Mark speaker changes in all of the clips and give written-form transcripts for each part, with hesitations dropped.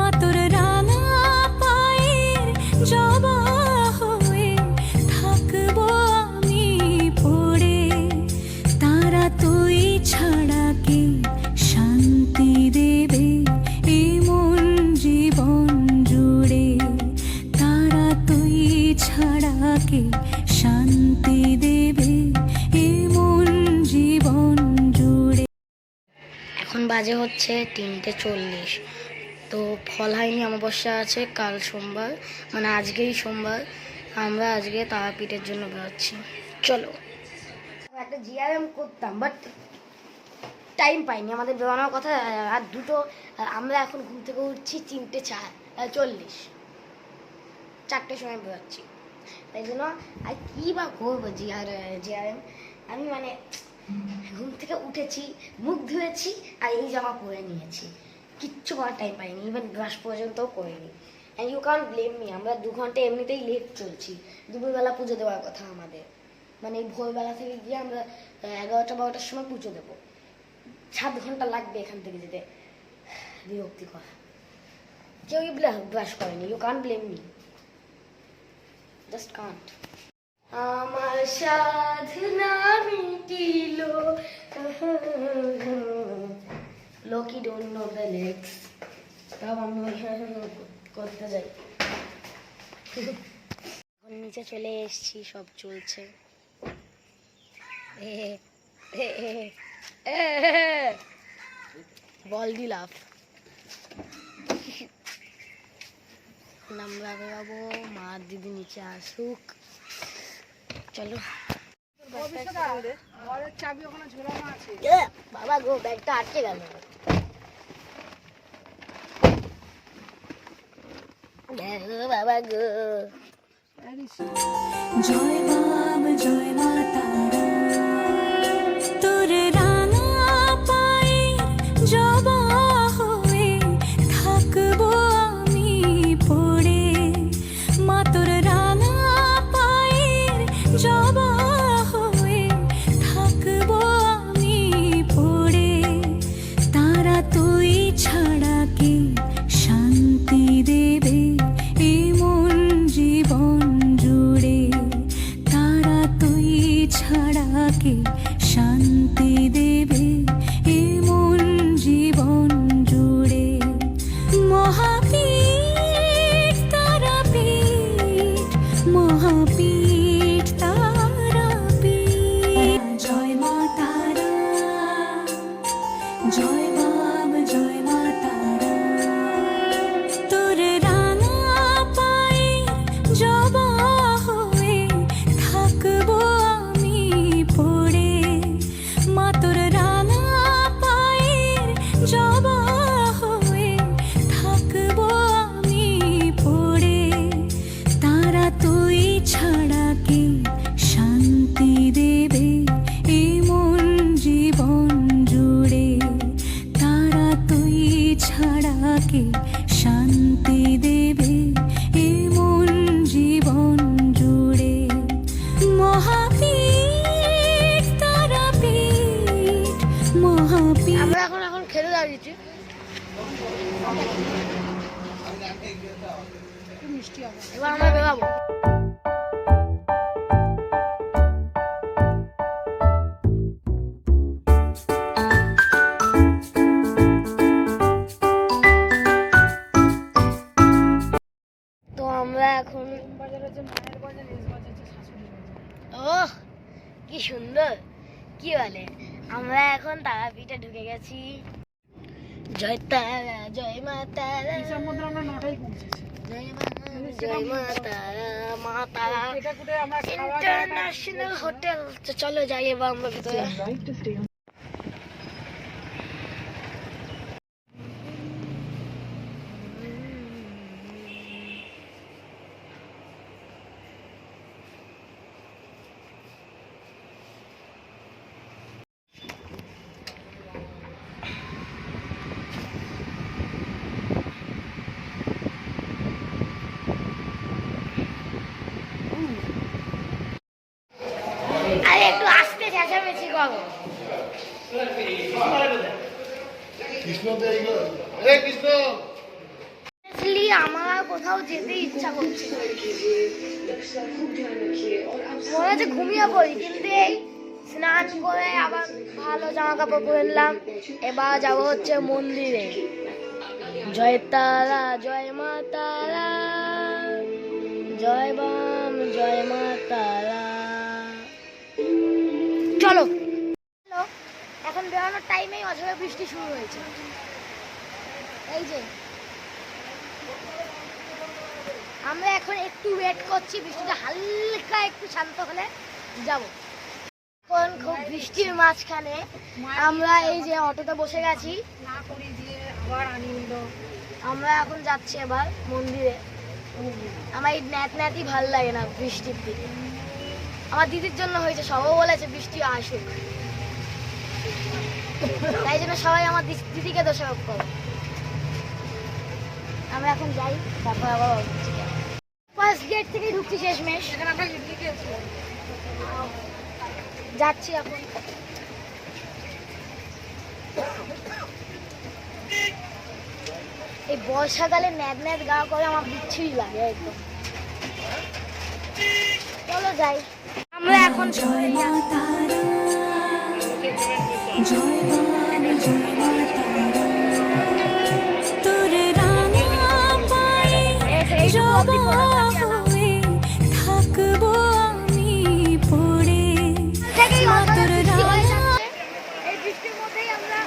Speaker 1: মাতর রাঙা পায়ের জবা হয়ে থাকবো আমি পড়ে। তারা তুই ছাড়া কে শান্তি দেবে এই মন জীবন জুড়ে। তারা তুই ছাড়া কে শান্তি দেবে এই মন জীবন জুড়ে।
Speaker 2: এখন বাজে হচ্ছে 3:40। তো ফল হয়নি, অমাবস্যা আছে, কাল সোমবার, মানে আজকেই সোমবার। আমরা আজকে তারাপীঠের জন্য বেরোচ্ছি। চলো। একটা জিআরএম করতাম, বাট টাইম পাইনি, আমাদের বেরোনোর কথা আর দুটো। আমরা এখন ঘুম থেকে উঠছি 3:40, 4টের সময় বেরোচ্ছি। তাই জন্য আর কী বা করবো জিআরএম। আমি মানে ঘুম থেকে উঠেছি, মুখ ধুয়েছি আর এই জামা পরে নিয়েছি, কিচ্ছু করার টাইম পাইনি, ইভেন ব্রাশ পর্যন্তও করিনি। And you can blame me, আমরা 2 ঘন্টা এমনিতেই লেট চলছি। দুপুরবেলা পুজো দেওয়ার কথা আমাদের, মানে ভোরবেলা থেকে গিয়ে আমরা 11টা-12টার সময় পুজো দেবো। 7 ঘন্টা লাগবে এখান থেকে যেতে, বিরক্তিকর। কেউই ব্রাশ করেনি, you can blame me, just can't. আমার সাধনা মিটিল, লোকি ডোন্ট নো দ্য লিরিক্স, তাও আমি করতে যাই। এখন নিচে চলে এসছি, সব চলছে। বল দি লাভ। আমরা বেরোবো, মা দিদি নিচে আসুক। চলো। বাবা গো, ব্যাগটা আটকে গেল। বাবা গো।
Speaker 1: জয় বাম জয় মা তারা, তোর রাঙা পায়ের জবা হয়ে থাকবো আমি পড়ে। মাতর রাঙা পায়ের জবা হয়ে থাকবো আমি পড়ে। তারা তুই ছাড়া কে শান্তি দেবে এই মন জীবন জুড়ে। তারা তুই ছাড়া কে শান্তি দেবে এই মন জীবন জুড়ে। মহাপীঠ তারাপীঠ, মহাপীঠ তারাপীঠ। জয় মা তারা, জয় বাম জয় মা তারা, তোর রাঙা পায়ের জবা হয়ে থাকবো আমি পড়ে। মাতর রাঙা পায়ের জবা হয়ে থাকবো আমি পড়ে। তারা তুই ছাড়া কে শান্তি দেবে এই মন জীবন জুড়ে। তারা তুই ছাড়া কে শান্তি দেবে এই মন জীবন জুড়ে। মহাপীঠ তারাপীঠ, মহাপীঠ।
Speaker 2: আমরা এখন খেতে দাঁড়িয়েছি। এবার আমরা বেরোবো। তো আমরা এখন, ওহ কি সুন্দর, কি বলে, আমরা এখন তারাপীঠে ঢুকে গেছি। জয় তারা, জয় মা তারা, জয় মা, জয় মা তারা, মা তারা ইন্টারন্যাশনাল হোটেল। তো চলো যাই এবার আমরা ভিতরে। আরে একটু আস্তে চেঁচামেচি করো। আমার কোথাও যেতে ইচ্ছা করছে, মনে হচ্ছে ঘুমিয়ে পড়ি, কিন্তু এই স্নান করে আবার ভালো জামা কাপড় পরে নিলাম। এবার যাবো হচ্ছে মন্দিরে। জয় তারা, জয় মা তারা, জয় বাম, জয় মা তারা। চলো। এখন বেরোনোর টাইমেই অঝরে বৃষ্টি শুরু হয়েছে। এই যে আমরা এখন একটু ওয়েট করছি, বৃষ্টিটা হালকা একটু শান্ত হলে যাব। এখন খুব বৃষ্টির মাঝখানে আমরা এই যে অটোতে বসে গেছি, আমরা এখন যাচ্ছি এবার মন্দিরে। আমার এই ন্যাতি ভাল লাগে না বৃষ্টির দিকে। আমার দিদির জন্য হয়েছে, সবাই বলেছে বৃষ্টি আসুক, তাই জন্য সবাই আমার দিদিকে দোষারোপ করে। আমরা এখন যাই, তারপর আবার ফার্স্ট গেট থেকে ঢুকছি শেষমেশ। যাচ্ছি এখন। এই বর্ষাকালে ন্যাদ ন্যাদ গা করে আমার বিচ্ছিরি লাগে একদম। চলো যাই। আমরা এখন
Speaker 1: জয় মা তারা, জয় বাম, জয় মা তারা, তোর রাঙা পায়ে জবা হয়ে থাকবো আমি পড়ে। মা তোর রাঙা,
Speaker 2: এই বৃষ্টির মধ্যেই আমরা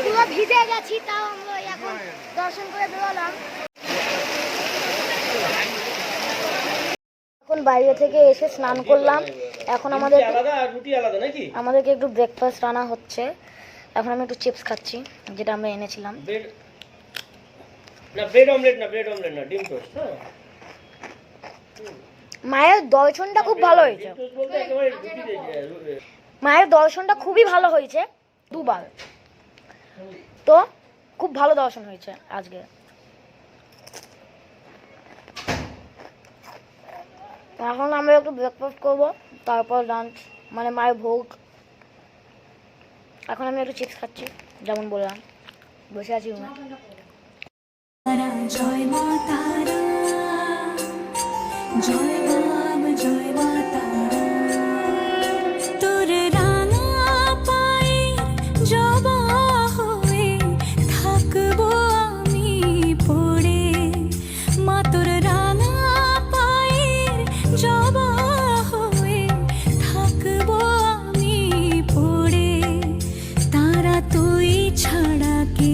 Speaker 2: পুরো ভিজে গেছি, তাও আমরা এখন দর্শন করে বেরোলাম। এখন বাইরে থেকে এসে স্নান করলাম। এখন আমাদেরকে একটু ব্রেকফাস্ট আনা হচ্ছে। এখন আমি একটু চিপস খাচ্ছি, যেটা আমরা এনেছিলাম।
Speaker 3: ব্রেড অমলেট না, ডিম টোস্ট।
Speaker 2: মায়ের দর্শনটা খুব ভালো হয়েছে, মায়ের দর্শনটা খুবই ভালো হয়েছে, দুবার তো খুব ভালো দর্শন হয়েছে আজকে। এখন আমরা একটু ব্রেকফাস্ট করবো, তারপর লাঞ্চ, মানে মায়ের ভোগ। এখন আমি একটু চিপস খাচ্ছি, যেমন বললাম, বসে আছি রুমে।
Speaker 1: জয় মা তারা, জয় বাম, জয় মা তারা, তোর রাঙা পায়ে জবা হয়ে থাকবো আমি পড়ে। মা তোর রাঙা পায়ে জবা হয়ে থাকবো আমি পড়ে। তারা তুই ছাড়া কে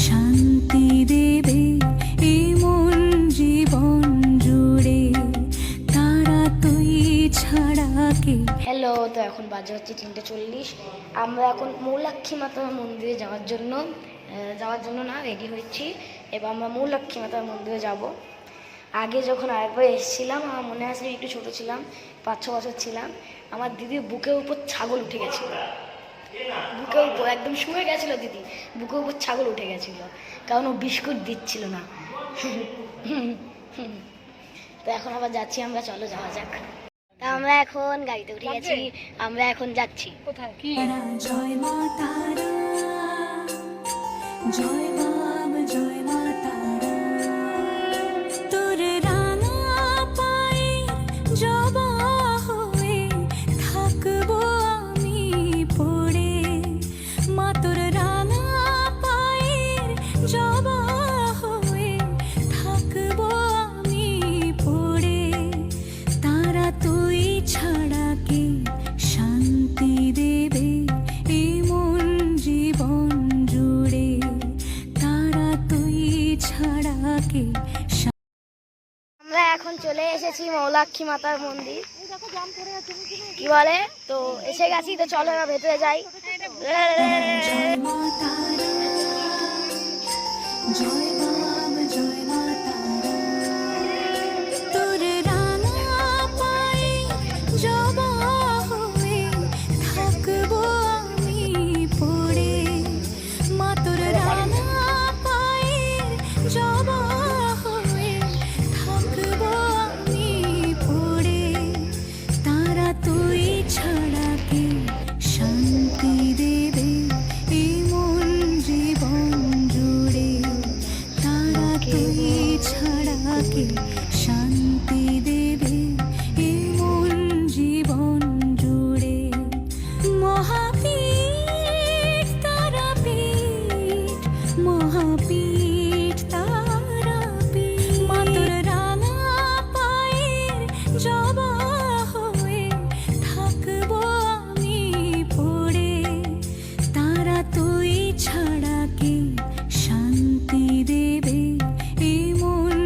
Speaker 1: শান্তি দেবে এই মন জীবন জুড়ে, তারা তুই ছাড়া কে।
Speaker 2: হ্যালো, তো এখন বাজে হচ্ছে 3:40। আমরা এখন মৌলাক্ষী মাতার মন্দিরে যাওয়ার জন্য না রেডি হচ্ছি। এবার আমরা মৌলাক্ষী মাতার মন্দিরে যাব। আগে যখন আরেকবার এসেছিলাম, আমার মনে আছে একটু ছোটো ছিলাম, 5-6 বছর ছিলাম, আমার দিদির বুকের উপর ছাগল উঠে গেছিলো, বুকের উপর একদম শুয়ে গেছিলো দিদি, বুকের উপর ছাগল উঠে গেছিলো, কারণ ও বিস্কুট দিচ্ছিল না। তো এখন আবার যাচ্ছি আমরা, চলো যাওয়া যাক। তা আমরা এখন গাড়িতে উঠে গেছি, আমরা এখন যাচ্ছি কোথায় কি।
Speaker 1: জয় মা তারা, জয় বাম, জয় মা তারা, তোর রাঙা পায়ে জবা হয়ে থাকবো আমি পড়ে। মা তোর রাঙা পায়ে জবা হয়ে থাকবো আমি পড়ে। তারা তুই ছাড়া কে শান্তি দেবে এই মন জীবন জুড়ে, তারা তুই ছাড়া কে।
Speaker 2: আমরা এখন চলে এসেছি মৌলাক্ষী মাতার মন্দির, কি বলে, তো এসে গেছি। তো চলো এবার ভেতরে যাই।
Speaker 1: জয় মা তারা, জয় বাম, জয় মা তারা, তোর রাঙা পায়ে জবা হয়ে থাকবো আমি পড়ে। মা তোর রাঙা পায়ে জবা হয়ে থাকবো আমি পড়ে। তারা তুই ছাড়া কে শান্তি দেবে এই মন জীবন জুড়ে, তুই ছাড়া কে শান্তি দেবে এ মন জীবন জুড়ে মহাপীঠ তারাপীঠ মহাপীঠ তারাপীঠ মা তোর রাঙা পায়ের জবা হয়ে থাকবো আমি পড়ে তারা তুই ছাড়া কে শান্তি দেবে এই মন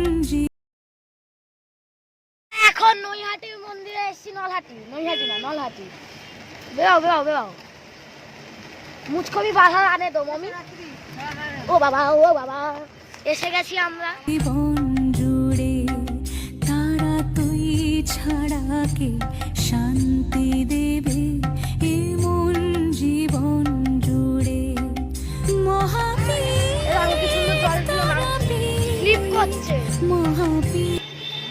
Speaker 2: এখন নৈহাটি মন্দিরে এসেছি, নলহাটি না নলহাটি। বেরাও বেরাও বেরাও, মুঝকো भी বাধা আনে দো মম্মি। ও বাবা এসে গেছি আমরা।
Speaker 1: জীবন জুড়ে তারা তুই ছাড়া কে শান্তি দেবে এ মন জীবন জুড়ে মহাপীঠ
Speaker 2: আমি কি সুন্দর জল দিল না, স্লিপ করছে।
Speaker 1: মহাপীঠ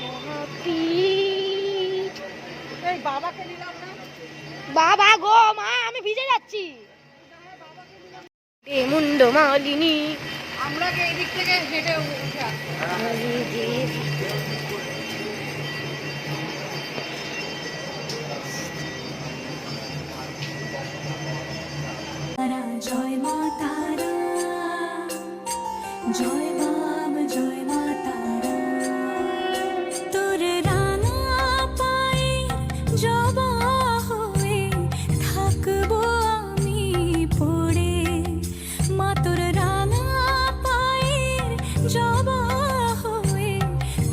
Speaker 2: মহাপীঠ
Speaker 4: এই বাবাকে নিলাম না,
Speaker 2: বাবা গো মা আমি ভিজে যাচ্ছি। এ মুন্ড মালিনী
Speaker 4: আমরা এই দিক থেকে হেঁটে উঠে আসবো।
Speaker 1: তারা জয় মা তারা জয় বাম জয় মা তারা তোর রাঙা পায়ের জবা হয়ে থাকবো আমি পড়ে মা তোর রাঙা পায়ের জবা হয়ে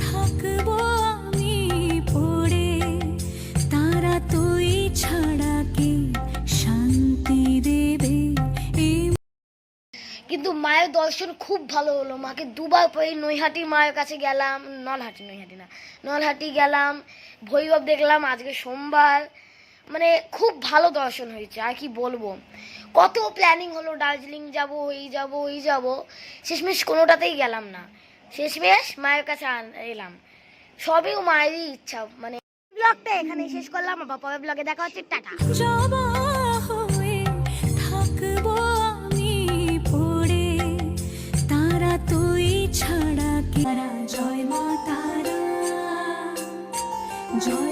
Speaker 1: থাকবো আমি পড়ে তারা তুই ছাড়া কে শান্তি দেবে এই
Speaker 2: কিন্তু মায়ের দর্শন খুব ভালো হলো। মাকে দুবার পরে নৈহাটি মায়ের কাছে গেলাম, নলহাটি গেলাম, ভৈরব দেখলাম, আজকে সোমবার, মানে খুব ভালো দর্শন হয়েছে। আর কি বলবো, কত প্ল্যানিং হলো দার্জিলিং যাব এই যাব, শেষমেশ কোনোটাতেই গেলাম না। শেষমেশ মায়ের কাছে এলাম, সবেও মায়েরই ইচ্ছা। মানে ব্লগটা এখানে শেষ করলাম, আবার পরের ব্লগে দেখা হচ্ছে, টাটা।
Speaker 1: জবা হয়ে থাকবো আমি পড়ে তারা তুই ছাড়া কে তারা জয় মা তারা জয়